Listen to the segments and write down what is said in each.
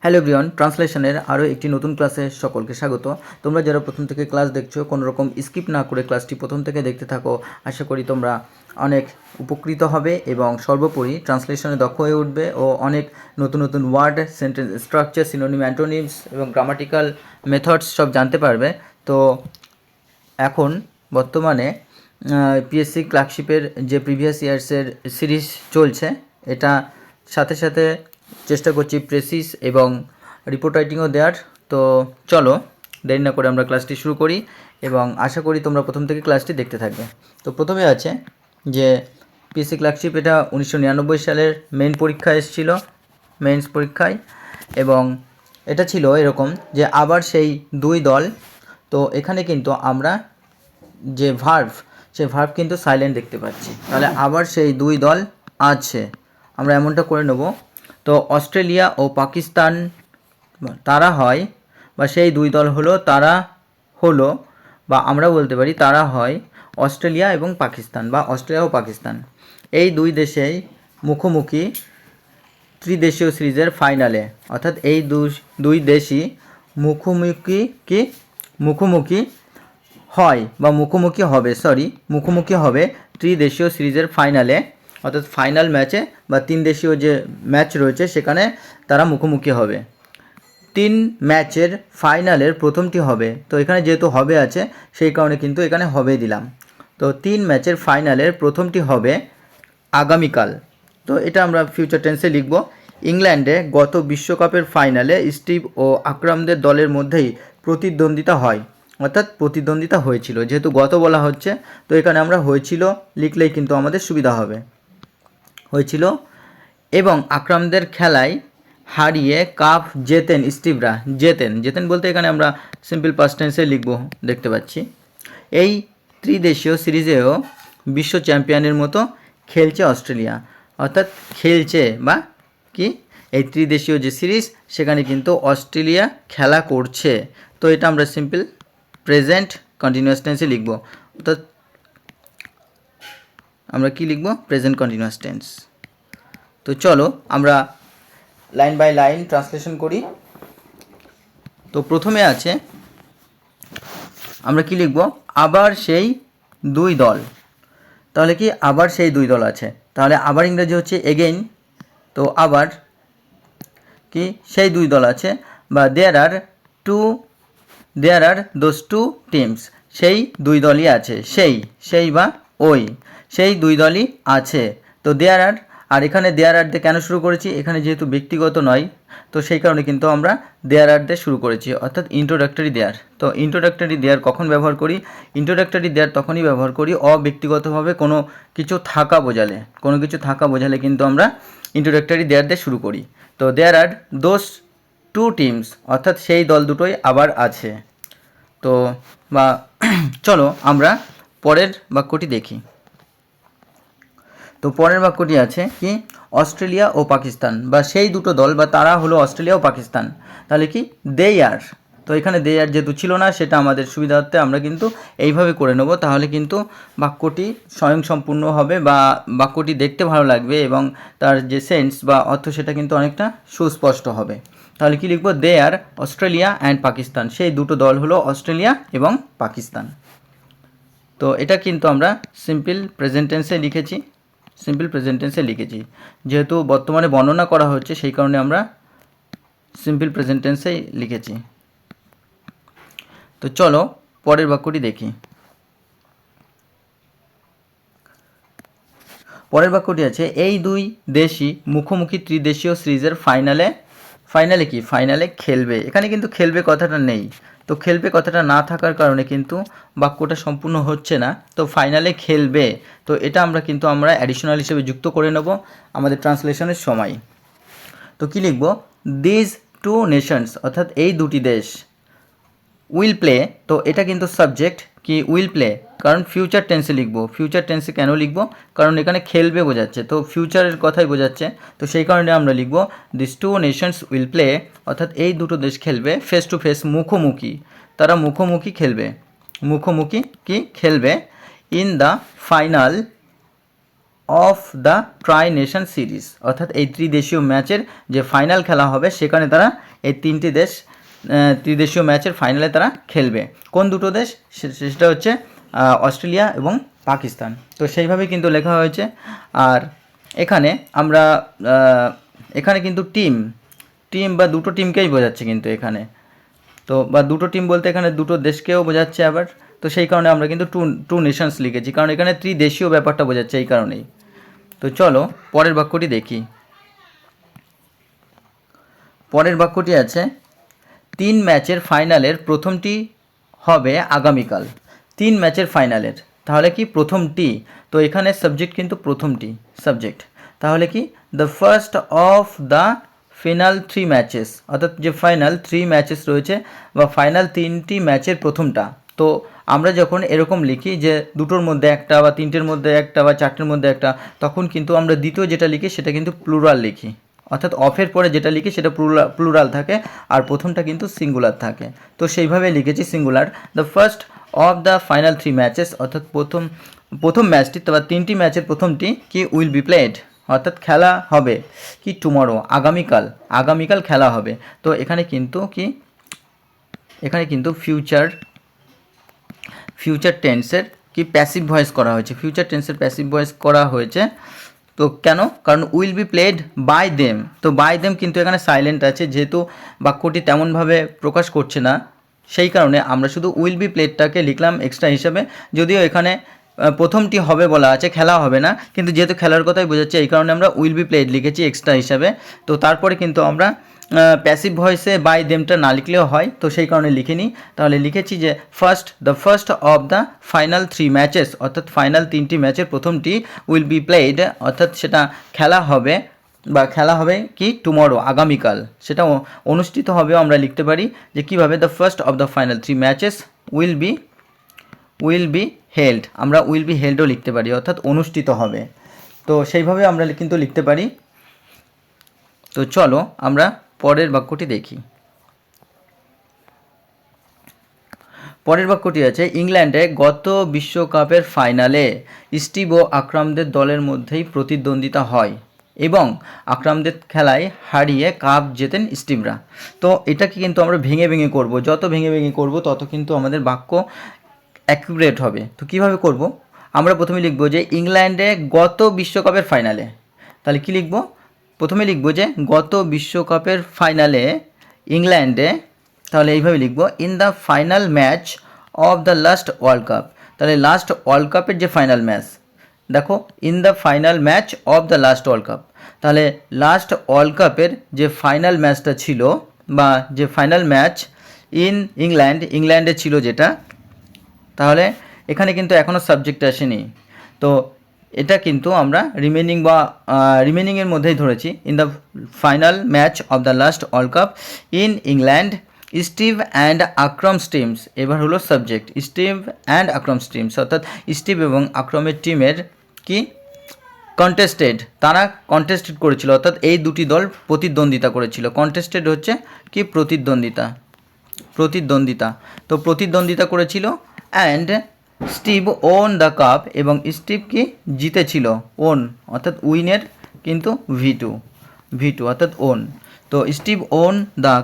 Hello everyone, ট্রান্সলেশনের আরও একটি নতুন ক্লাসে সকলকে স্বাগত। তোমরা যারা প্রথম থেকে ক্লাস দেখছো, কোনো রকম স্কিপ না করে ক্লাসটি প্রথম থেকে দেখতে থাকো। আশা করি তোমরা অনেক উপকৃত হবে এবং সর্বোপরি ট্রান্সলেশনে দক্ষ হয়ে উঠবে ও অনেক নতুন নতুন word, sentence structure, synonym, antonyms এবং গ্রামাটিক্যাল মেথডস সব জানতে পারবে। তো এখন বর্তমানে পিএসসি ক্লার্কশিপের যে প্রিভিয়াস ইয়ার্সের সিরিজ চলছে, এটা সাথে সাথে চেষ্টা করছি প্রেসিস এবং রিপোর্ট রাইটিংও দেওয়ার। তো চলো দেরি না করে আমরা ক্লাসটি শুরু করি এবং আশা করি তোমরা প্রথম থেকে ক্লাসটি দেখতে থাকবে। তো প্রথমে আছে যে পিএসসি ক্লার্কশিপ, এটা 1999 সালের মেইন পরীক্ষা এসেছিল, মেইনস পরীক্ষায়, এবং এটা ছিল এরকম যে আবার সেই দুই দল। তো এখানে কিন্তু আমরা যে ভার্ভ, সেই ভার্ভ কিন্তু সাইলেন্ট দেখতে পাচ্ছি, তাহলে আবার সেই দুই দল আছে, আমরা এমনটা করে নেব। তো অস্ট্রেলিয়া ও পাকিস্তান তারা হয়, বা সেই দুই দল হলো, তারা হলো, বা আমরা বলতে পারি তারা হয় অস্ট্রেলিয়া এবং পাকিস্তান, বা অস্ট্রেলিয়া ও পাকিস্তান। এই দুই দেশেই মুখোমুখি ত্রিদেশীয় সিরিজের ফাইনালে, অর্থাৎ এই দুই দেশই মুখোমুখি হয় বা মুখোমুখি হবে ত্রিদেশীয় সিরিজের ফাইনালে, অর্থাৎ ফাইনাল ম্যাচে বা তিন দেশীয় যে ম্যাচ রয়েছে সেখানে তারা মুখোমুখি হবে। তিন ম্যাচের ফাইনালের প্রথমটি হবে, তো এখানে যেহেতু হবে আছে সেই কারণে কিন্তু এখানে হবে দিলাম। তো তিন ম্যাচের ফাইনালের প্রথমটি হবে আগামীকাল। তো এটা আমরা ফিউচার টেন্সে লিখব। ইংল্যান্ডে গত বিশ্বকাপের ফাইনালে স্টিভ ও আকরামদের দলের মধ্যেই প্রতিদ্বন্দ্বিতা হয়, অর্থাৎ প্রতিদ্বন্দ্বিতা হয়েছিল, যেহেতু গত বলা হচ্ছে তো এখানে আমরা হয়েছিল লিখলেই কিন্তু আমাদের সুবিধা হবে। হয়েছিল এবং আকরামদের খেলায় হারিয়ে কাপ জেতেন স্টিভরা। জেতেন বলতে এখানে আমরা সিম্পল পাস্ট টেন্সে লিখব, দেখতে পাচ্ছি। এই ত্রিদেশীয় সিরিজেও বিশ্ব চ্যাম্পিয়নের মতো খেলছে অস্ট্রেলিয়া, অর্থাৎ খেলছে বা কি, এই ত্রিদেশীয় যে সিরিজ সেখানে কিন্তু অস্ট্রেলিয়া খেলা করছে। তো এটা আমরা সিম্পল প্রেজেন্ট কন্টিনিউয়াস টেন্সে লিখব, অর্থাৎ আমরা কি লিখব, প্রেজেন্ট কন্টিনিউয়াস টেন্স। তো চলো আমরা লাইন বাই লাইন ট্রান্সলেশন করি। তো প্রথমে আছে, আমরা কি লিখব, আবার সেই দুই দল। তাহলে কি, আবার সেই দুই দল আছে, তাহলে আবার ইংরেজি হচ্ছে এগেইন। তো আবার কি, সেই দুই দল আছে, বা দেয়ার আর দোজ টু টিমস, সেই দুই দলই আছে, সেই বা ওই, সেই দুই দলই আছে। তো দেয়ার আর এখানে দেয়ার আর দিয়ে কেন শুরু করেছি, এখানে যেহেতু ব্যক্তিগত নয় তো সেই কারণে কিন্তু আমরা দেয়ার আর দিয়ে শুরু করেছি, অর্থাৎ ইন্ট্রোডাক্টরি দেয়ার। তো ইন্ট্রোডাক্টরি দেয়ার কখন ব্যবহার করি, ইন্ট্রোডাক্টরি দেয়ার তখনই ব্যবহার করি অব্যক্তিগতভাবে কোনো কিছু থাকা বোঝালে কিন্তু আমরা ইন্ট্রোডাক্টরি দেয়ার দিয়ে শুরু করি। তো দেয়ার আর দোজ টু টিমস, অর্থাৎ সেই দল দুটোই আবার আছে। তো বা চলো আমরা পরের বাক্যটি দেখি। তো পরের বাক্যটি আছে কি, অস্ট্রেলিয়া ও পাকিস্তান, বা সেই দুটো দল বা তারা হলো অস্ট্রেলিয়া ও পাকিস্তান। তাহলে কি, দে আর। তো এখানে দে আর যেহেতু ছিল না, সেটা আমাদের সুবিধার্থে আমরা কিন্তু এইভাবে করে নেব, তাহলে কিন্তু বাক্যটি স্বয়ংসম্পূর্ণ হবে বা বাক্যটি দেখতে ভালো লাগবে এবং তার যে সেন্স বা অর্থ সেটা কিন্তু অনেকটা সুস্পষ্ট হবে। তাহলে কি লিখব, দে আর অস্ট্রেলিয়া অ্যান্ড পাকিস্তান, সেই দুটো দল হলো অস্ট্রেলিয়া এবং পাকিস্তান। তো এটা কিন্তু আমরা সিম্পল প্রেজেন্ট টেন্সে লিখেছি, যেহেতু বর্তমানে বর্ণনা করা হচ্ছে সেই কারণে আমরা সিম্পল প্রেজেন্ট টেন্সেই লিখেছি। তো চলো পরের বাক্যটি দেখি। পরের বাক্যটি আছে, এই দুই দেশই মুখোমুখি ত্রিদেশীয় সিরিজের ফাইনালে খেলবে। এখানে কিন্তু খেলবে কথাটা নেই, তো খেলবে কথাটা না থাকার কারণে কিন্তু বাক্যটা সম্পূর্ণ হচ্ছে না। তো ফাইনালে খেলবে, তো এটা আমরা অ্যাডিশনাল হিসেবে যুক্ত করে নেব আমাদের ট্রান্সলেশনের সময়। তো কি লিখব, দিজ টু নেশনস, অর্থাৎ এই দুটি দেশ, উইল প্লে। তো এটা কিন্তু সাবজেক্ট কি, উইল প্লে, কারণ ফিউচার টেন্সে লিখব। ফিউচার টেন্সে কেন লিখব, কারণ এখানে খেলবে বোঝাচ্ছে, তো ফিউচারের কথাই বোঝাচ্ছে, তো সেই কারণে আমরা লিখব this two nations will play, অর্থাৎ এই দুটো দেশ খেলবে ফেস টু ফেস, মুখোমুখি, তারা মুখোমুখি খেলবে in the final of the try nation series, অর্থাৎ এই ত্রিদেশীয় ম্যাচের যে ফাইনাল খেলা হবে সেখানে তারা এই তিনটি দেশ ত্রিদেশীয় ম্যাচের ফাইনালে তারা খেলবে। কোন দুটো দেশ? সেটা হচ্ছে অস্ট্রেলিয়া এবং পাকিস্তান। তো সেইভাবে কিন্তু লেখা হয়েছে। আর এখানে আমরা এখানে কিন্তু টিম বা দুটো টিমকেই বোঝাচ্ছে কিন্তু এখানে, তো বা দুটো টিম বলতে এখানে দুটো দেশকেও বোঝাচ্ছে আবার। তো সেই কারণে আমরা কিন্তু টু নেশনস লিখেছি, কারণ এখানে ত্রিদেশীয় ব্যাপারটা বোঝাচ্ছে এই কারণেই। তো চলো পরের বাক্যটি দেখি। পরের বাক্যটি আছে 3 ম্যাচের ফাইনালের প্রথমটি হবে আগামীকাল। 3 ম্যাচের ফাইনালের, তাহলে কি প্রথমটি? তো এখানে সাবজেক্ট কিন্তু প্রথমটি সাবজেক্ট, তাহলে কি the first of the final 3 matches, অর্থাৎ যে ফাইনাল 3 ম্যাচেস রয়েছে বা ফাইনাল 3টি ম্যাচের প্রথমটা। তো আমরা যখন এরকম লিখি যে দুটোর মধ্যে একটা বা তিনটের মধ্যে একটা বা চারটের মধ্যে একটা, তখন কিন্তু আমরা দ্বিতীয় যেটা লিখি সেটা কিন্তু প্লুরাল লিখি, অর্থাৎ অফের পরে যেটা লিখি সেটা প্লুরাল থাকে আর প্রথমটা কিন্তু সিঙ্গুলার থাকে। তো সেইভাবে লিখেছি singular. The first of the final 3 matches, অর্থাৎ প্রথম ম্যাচটি বা 3টি ম্যাচের প্রথমটি কি উইল বি প্লেড, অর্থাৎ খেলা হবে কি টুমরো, আগামীকাল খেলা হবে। তো এখানে কিন্তু ফিউচার টেন্সের কি প্যাসিভ ভয়েস করা হয়েছে, ফিউচার টেন্সের প্যাসিভ ভয়েস করা হয়েছে। তো কেন? কারণ will be played by them, তো বাই দেম কিন্তু এখানে সাইলেন্ট আছে, যেহেতু বাক্যটি তেমনভাবে প্রকাশ করছে না, সেই কারণে আমরা শুধু উইল বি প্লেডটাকে লিখলাম এক্সট্রা হিসাবে। যদিও এখানে প্রথমটি হবে বলা আছে, খেলা হবে না, কিন্তু যেহেতু খেলার কথাই বোঝাচ্ছে এই কারণে আমরা উইল বি প্লেড লিখেছি এক্সট্রা হিসাবে। তো তারপরে কিন্তু আমরা প্যাসিভ ভয়েসে বাই দেমটা না লিখলেও হয়, তো সেই কারণে লিখিনি। তাহলে লিখেছি যে the first of the final 3 matches, অর্থাৎ ফাইনাল 3টি ম্যাচের প্রথমটি উইল বি প্লেড, অর্থাৎ সেটা খেলা হবে কি টুমরো, আগামীকাল, সেটা অনুষ্ঠিত হবে। আমরা লিখতে পারি যে কীভাবে, the first of the final 3 matches will be held, আমরা উইল বি হেল্ডও লিখতে পারি, অর্থাৎ অনুষ্ঠিত হবে। তো সেইভাবে আমরা কিন্তু লিখতে পারি। তো চলো আমরা পরের বাক্যটি দেখি। পরের বাক্যটি আছে ইংল্যান্ডে গত বিশ্বকাপের ফাইনালে স্টিভ ও আকরামদের দলের মধ্যেই প্রতিদ্বন্দ্বিতা হয় এবং আকরামদের খেলায় হারিয়ে কাপ জেতেন স্টিভরা। তো এটাকে কিন্তু আমরা ভেঙে করব, যত ভেঙে করব তত কিন্তু আমাদের বাক্য অ্যাকুরেট হবে। তো কিভাবে করব? আমরা প্রথমে লিখব যে ইংল্যান্ডে গত বিশ্বকাপের ফাইনালে, তাহলে কি লিখব? প্রথমে লিখব যে গত বিশ্বকাপের ফাইনালে ইংল্যান্ডে, তাহলে এইভাবে লিখব in the final match of the last world cup. তাহলে লাস্ট ওয়ার্ল্ড কাপের যে ফাইনাল ম্যাচ, দেখো in the final match of the last world cup, তাহলে লাস্ট ওয়ার্ল্ড কাপের যে ফাইনাল ম্যাচটা ছিল বা যে ফাইনাল ম্যাচ ইংল্যান্ডে ছিল যেটা, তাহলে এখানে কিন্তু এখনও সাবজেক্ট আসেনি। তো এটা কিন্তু আমরা রিমেনিংয়ের মধ্যেই ধরেছি। In the final match of the last world cup in England Steve and Akram stems, এবার হলো subject Steve and Akram stems, অর্থাৎ স্টিভ এবং আকরমের টিমের কি তারা কন্টেস্টেড করেছিল, অর্থাৎ এই দুটি দল প্রতিদ্বন্দ্বিতা করেছিল। কন্টেস্টেড হচ্ছে কি প্রতিদ্বন্দ্বিতা, তো প্রতিদ্বন্দ্বিতা করেছিল। And Steve won the cup, এবং স্টিভ কি জিতেছিল, ওন অর্থাৎ উইনের কিন্তু ভি টু অর্থাৎ ওন। তো স্টিভ ওন দ্য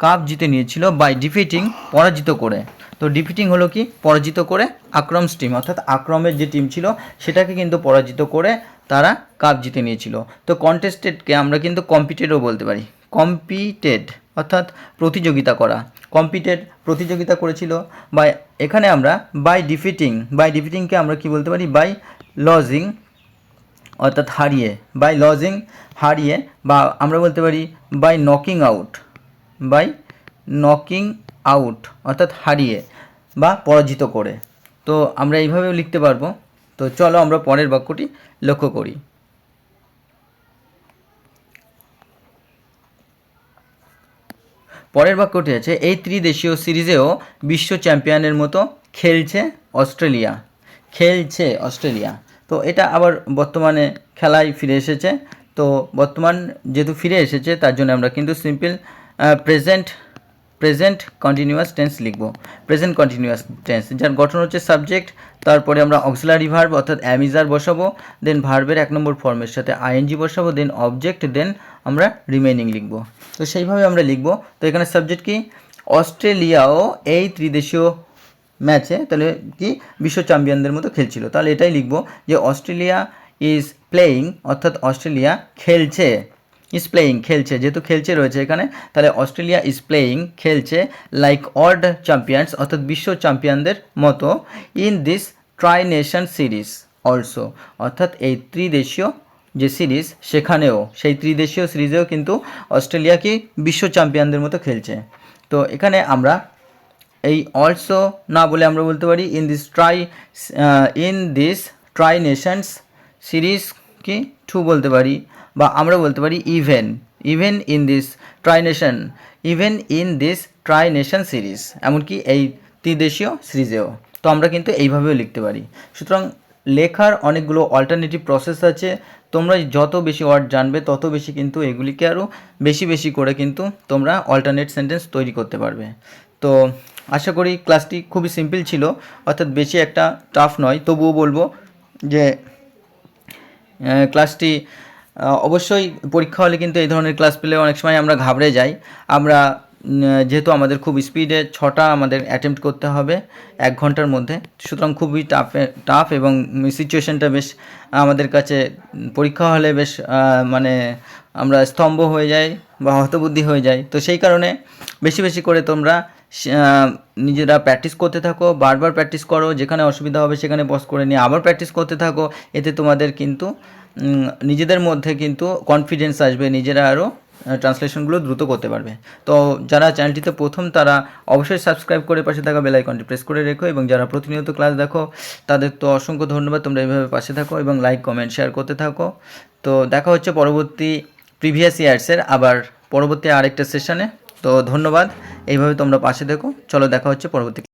কাপ জিতে নিয়েছিল বাই ডিফিটিং, পরাজিত করে। তো ডিফিটিং হলো কি পরাজিত করে আকরমস টিম, অর্থাৎ আকরমের যে টিম ছিল সেটাকে কিন্তু পরাজিত করে তারা কাপ জিতে নিয়েছিল। তো কন্টেস্টেডকে আমরা কিন্তু কম্পিটেডও বলতে পারি, কম্পিটেড অর্থাৎ প্রতিযোগিতা করা, প্রতিযোগিতা করেছিল। বা এখানে আমরা বাই ডিফিটিংকে আমরা কি বলতে পারি, বাই লজিং অর্থাৎ হারিয়ে, বা আমরা বলতে পারি বাই নকিং আউট অর্থাৎ হারিয়ে বা পরাজিত করে। তো আমরা এইভাবেও লিখতে পারবো। তো চলো আমরা পরের বাক্যটি লক্ষ্য করি। পরের বাক্যটি আছে এই ত্রিদেশীয় সিরিজেও বিশ্ব চ্যাম্পিয়নের মতো খেলছে অস্ট্রেলিয়া। তো এটা আবার বর্তমানে খেলায় ফিরে এসেছে। তো বর্তমান যেহেতু ফিরে এসেছে তার জন্য আমরা কিন্তু সিম্পল প্রেজেন্ট কন্টিনিউয়াস টেন্স লিখব। প্রেজেন্ট কন্টিনিউয়াস টেন্স যার গঠন হচ্ছে সাবজেক্ট, তারপরে আমরা অক্সিলারি ভার্ব অর্থাৎ অ্যামিজার বসাবো, দেন ভার্বের 1 নম্বর ফর্মের সাথে আইএনজি বসাবো, দেন অবজেক্ট, দেন আমরা রিমেইনিং লিখব। তো সেইভাবে আমরা লিখব। তো এখানে সাবজেক্ট কি, অস্ট্রেলিয়াও এই ত্রিদেশীয় ম্যাচে তাহলে কি বিশ্ব চ্যাম্পিয়নদের মতো খেলছিল, তাহলে এটাই লিখব যে অস্ট্রেলিয়া ইজ প্লেয়িং, অর্থাৎ অস্ট্রেলিয়া খেলছে, ইজ প্লেয়িং খেলছে, যেহেতু খেলছে রয়েছে এখানে, তাহলে অস্ট্রেলিয়া ইজ প্লেয়িং খেলছে লাইক ওয়ার্ল্ড চ্যাম্পিয়ন্স অর্থাৎ বিশ্ব চ্যাম্পিয়নদের মতো in this try nation series also, অর্থাৎ এই ত্রিদেশীয় যে সিরিজ সেখানেও, সেই ত্রিদেশীয় সিরিজেও কিন্তু অস্ট্রেলিয়া কি বিশ্ব চ্যাম্পিয়নদের মতো খেলছে। তো এখানে আমরা এই অলসো না বলে আমরা বলতে পারি in this try Nations series কি টু বলতে পারি, বা আমরা বলতে পারি even in this try nation series, এমনকি এই ত্রিদেশীয় সিরিজেও। তো আমরা কিন্তু এইভাবেও লিখতে পারি। সুতরাং লেখার অনেকগুলো অল্টারনেটিভ প্রসেস আছে, তোমরা যত বেশি ওয়ার্ড জানবে তত বেশি কিন্তু এগুলিকে আরও বেশি বেশি করে কিন্তু তোমরা অল্টারনেট সেন্টেন্স তৈরি করতে পারবে। তো আশা করি ক্লাসটি খুবই সিম্পল ছিল, অর্থাৎ বেশি একটা টাফ নয়। তবুও বলবো যে ক্লাসটি অবশ্যই পরীক্ষা হলে কিন্তু এই ধরনের ক্লাস পেলে অনেক সময় আমরা ঘাবড়ে যাই। আমরা যেহেতু আমাদের খুব স্পিডে 6টা আমাদের অ্যাটেম্প্ট করতে হবে 1 ঘন্টার মধ্যে, সুতরাং খুবই টাফ এবং সিচুয়েশানটা বেশ আমাদের কাছে পরীক্ষা হলে বেশ মানে আমরা স্তম্ভ হয়ে যাই বা হতবুদ্ধি হয়ে যাই। তো সেই কারণে বেশি বেশি করে তোমরা নিজেরা প্র্যাকটিস করতে থাকো, বারবার প্র্যাকটিস করো, যেখানে অসুবিধা হবে সেখানে পজ করে নিয়ে আবার প্র্যাকটিস করতে থাকো। এতে তোমাদের কিন্তু নিজেদের মধ্যে কিন্তু কনফিডেন্স আসবে, নিজেরা আরও ট্রান্সলেশনগুলো দ্রুত করতে পারবে। তো যারা চ্যানেলটিতে প্রথম তারা অবশ্যই সাবস্ক্রাইব করে পাশে থাকা বেল আইকনটি প্রেস করে রেখো, এবং যারা প্রতিনিয়ত ক্লাস দেখো তাদের তো অসংখ্য ধন্যবাদ, তোমরা এইভাবে পাশে থাকো এবং লাইক কমেন্ট শেয়ার করতে থাকো। তো দেখা হচ্ছে পরবর্তী প্রিভিয়াস ইয়ার্সের আবার পরবর্তী আরেকটা সেশনে। তো ধন্যবাদ, এইভাবে তোমরা পাশে দেখো। চলো দেখা হচ্ছে পরবর্তী।